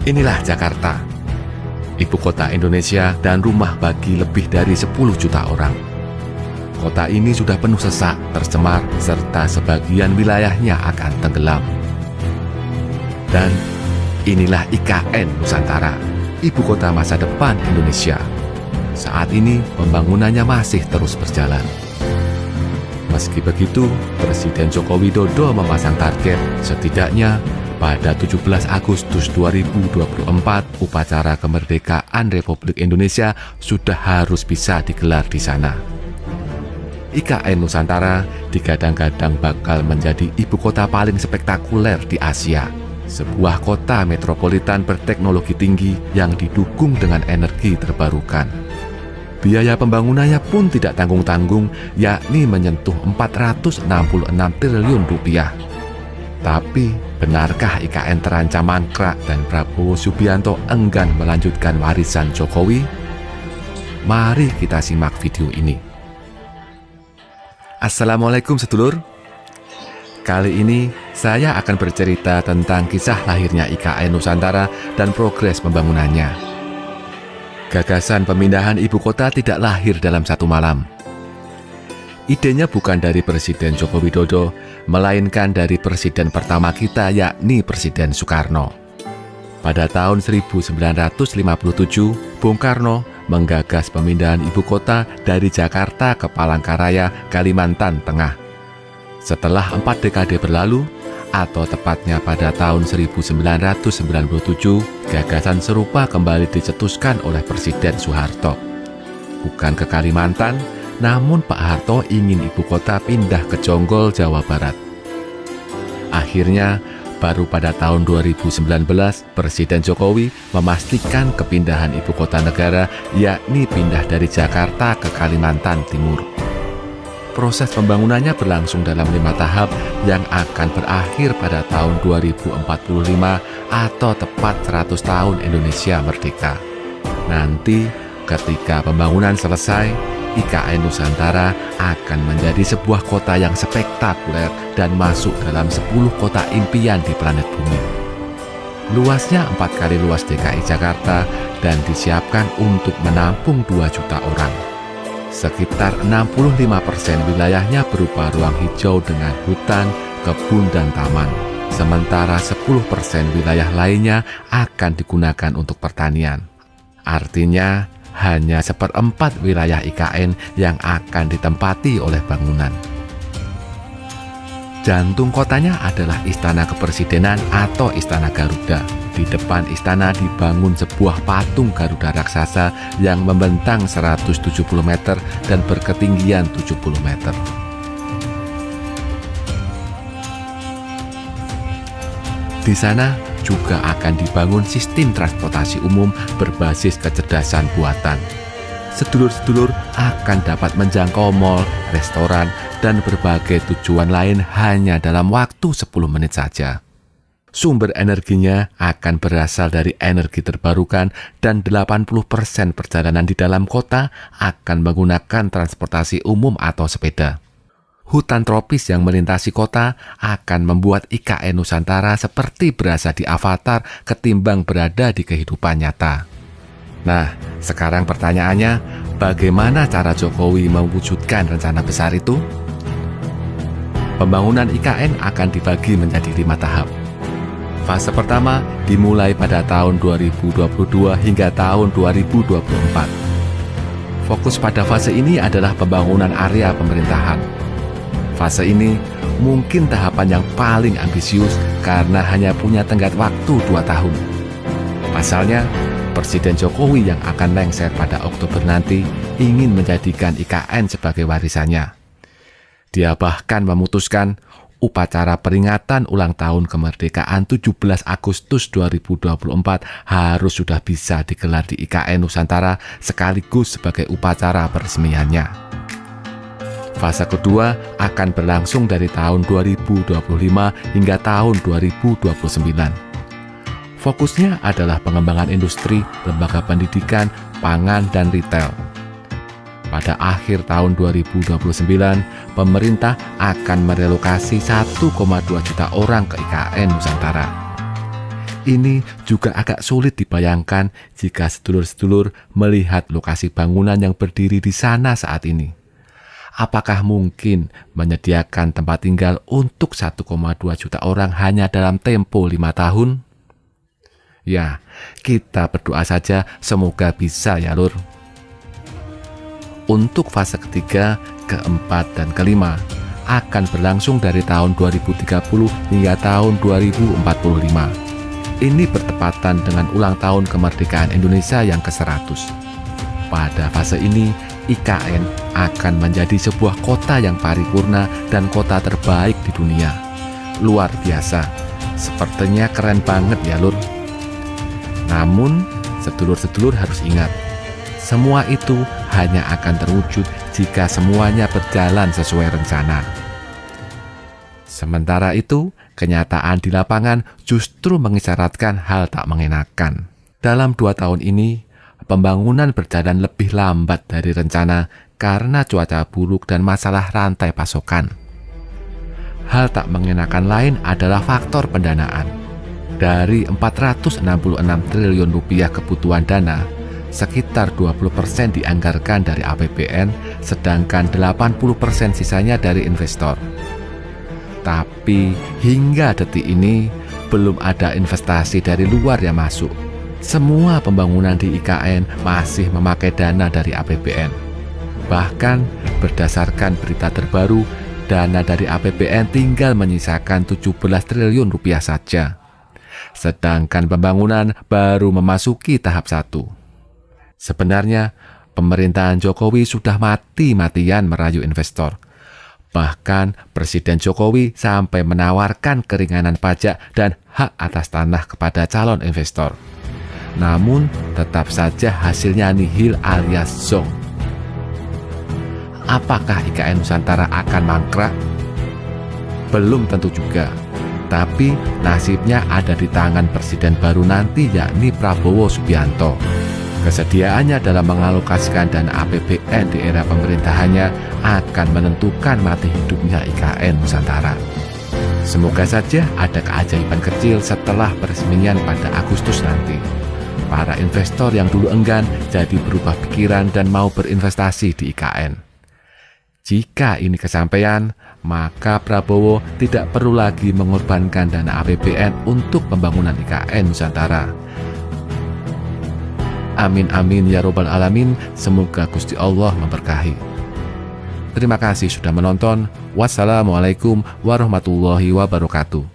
Inilah Jakarta, ibu kota Indonesia dan rumah bagi lebih dari 10 juta orang. Kota ini sudah penuh sesak, tercemar, serta sebagian wilayahnya akan tenggelam. Dan inilah IKN Nusantara, ibu kota masa depan Indonesia. Saat ini pembangunannya masih terus berjalan. Meski begitu, Presiden Joko Widodo memasang target setidaknya pada 17 Agustus 2024, upacara kemerdekaan Republik Indonesia sudah harus bisa digelar di sana. IKN Nusantara digadang-gadang bakal menjadi ibu kota paling spektakuler di Asia. Sebuah kota metropolitan berteknologi tinggi yang didukung dengan energi terbarukan. Biaya pembangunannya pun tidak tanggung-tanggung, yakni menyentuh 466 triliun rupiah. Tapi, benarkah IKN terancam mangkrak dan Prabowo Subianto enggan melanjutkan warisan Jokowi? Mari kita simak video ini. Assalamualaikum sedulur. Kali ini saya akan bercerita tentang kisah lahirnya IKN Nusantara dan progres pembangunannya. Gagasan pemindahan ibu kota tidak lahir dalam satu malam. Idenya bukan dari Presiden Joko Widodo, melainkan dari presiden pertama kita, yakni Presiden Soekarno. Pada tahun 1957, Bung Karno menggagas pemindahan ibu kota dari Jakarta ke Palangkaraya, Kalimantan Tengah. Setelah 4 dekade berlalu, atau tepatnya pada tahun 1997, gagasan serupa kembali dicetuskan oleh Presiden Soeharto. Bukan ke Kalimantan, namun Pak Harto ingin ibu kota pindah ke Jonggol, Jawa Barat. Akhirnya, baru pada tahun 2019, Presiden Jokowi memastikan kepindahan ibu kota negara, yakni pindah dari Jakarta ke Kalimantan Timur. Proses pembangunannya berlangsung dalam 5 tahap yang akan berakhir pada tahun 2045 atau tepat 100 tahun Indonesia merdeka. Nanti, ketika pembangunan selesai, IKN Nusantara akan menjadi sebuah kota yang spektakuler dan masuk dalam 10 kota impian di planet bumi. Luasnya 4 kali luas DKI Jakarta dan disiapkan untuk menampung 2 juta orang. Sekitar 65% wilayahnya berupa ruang hijau dengan hutan, kebun, dan taman. Sementara 10% wilayah lainnya akan digunakan untuk pertanian. Artinya, hanya 1/4 wilayah IKN yang akan ditempati oleh bangunan. Jantung kotanya adalah Istana Kepresidenan atau Istana Garuda. Di depan istana dibangun sebuah patung Garuda raksasa yang membentang 170 meter dan berketinggian 70 meter. Di sana juga akan dibangun sistem transportasi umum berbasis kecerdasan buatan. Sedulur-sedulur akan dapat menjangkau mal, restoran, dan berbagai tujuan lain hanya dalam waktu 10 menit saja. Sumber energinya akan berasal dari energi terbarukan dan 80% perjalanan di dalam kota akan menggunakan transportasi umum atau sepeda. Hutan tropis yang melintasi kota akan membuat IKN Nusantara seperti berasa di Avatar ketimbang berada di kehidupan nyata. Nah, sekarang pertanyaannya, bagaimana cara Jokowi mewujudkan rencana besar itu? Pembangunan IKN akan dibagi menjadi 5 tahap. Fase pertama dimulai pada tahun 2022 hingga tahun 2024. Fokus pada fase ini adalah pembangunan area pemerintahan. Fase ini mungkin tahapan yang paling ambisius karena hanya punya tenggat waktu 2 tahun. Pasalnya, Presiden Jokowi yang akan lengser pada Oktober nanti ingin menjadikan IKN sebagai warisannya. Dia bahkan memutuskan upacara peringatan ulang tahun kemerdekaan 17 Agustus 2024 harus sudah bisa digelar di IKN Nusantara sekaligus sebagai upacara peresmiannya. Fase kedua akan berlangsung dari tahun 2025 hingga tahun 2029. Fokusnya adalah pengembangan industri, lembaga pendidikan, pangan, dan retail. Pada akhir tahun 2029, pemerintah akan merelokasi 1,2 juta orang ke IKN Nusantara. Ini juga agak sulit dibayangkan jika sedulur-sedulur melihat lokasi bangunan yang berdiri di sana saat ini. Apakah mungkin menyediakan tempat tinggal untuk 1,2 juta orang hanya dalam tempo 5 tahun? Ya, kita berdoa saja semoga bisa ya lur. Untuk fase ketiga, keempat, dan kelima akan berlangsung dari tahun 2030 hingga tahun 2045. Ini bertepatan dengan ulang tahun kemerdekaan Indonesia yang ke-100. Pada fase ini, IKN akan menjadi sebuah kota yang paripurna dan kota terbaik di dunia. Luar biasa, sepertinya keren banget ya lur. Namun, sedulur-sedulur harus ingat, semua itu hanya akan terwujud jika semuanya berjalan sesuai rencana. Sementara itu, kenyataan di lapangan justru mengisyaratkan hal tak mengenakan. Dalam 2 tahun ini, pembangunan berjalan lebih lambat dari rencana karena cuaca buruk dan masalah rantai pasokan. Hal tak mengenakan lain adalah faktor pendanaan. Dari 466 triliun rupiah kebutuhan dana, sekitar 20% dianggarkan dari APBN, sedangkan 80% sisanya dari investor. Tapi hingga detik ini, belum ada investasi dari luar yang masuk. Semua pembangunan di IKN masih memakai dana dari APBN. Bahkan berdasarkan berita terbaru, dana dari APBN tinggal menyisakan 17 triliun rupiah saja. Sedangkan pembangunan baru memasuki tahap 1. Sebenarnya, pemerintahan Jokowi sudah mati-matian merayu investor. Bahkan Presiden Jokowi sampai menawarkan keringanan pajak dan hak atas tanah kepada calon investor. Namun, tetap saja hasilnya nihil alias zonk. Apakah IKN Nusantara akan mangkrak? Belum tentu juga. Tapi nasibnya ada di tangan presiden baru nanti, yakni Prabowo Subianto. Kesediaannya dalam mengalokasikan dana APBN di era pemerintahannya akan menentukan mati hidupnya IKN Nusantara. Semoga saja ada keajaiban kecil setelah peresmian pada Agustus nanti. Para investor yang dulu enggan jadi berubah pikiran dan mau berinvestasi di IKN. Jika ini kesampaian, maka Prabowo tidak perlu lagi mengorbankan dana APBN untuk pembangunan IKN Nusantara. Amin amin ya robbal alamin, semoga Gusti Allah memberkahi. Terima kasih sudah menonton. Wassalamualaikum warahmatullahi wabarakatuh.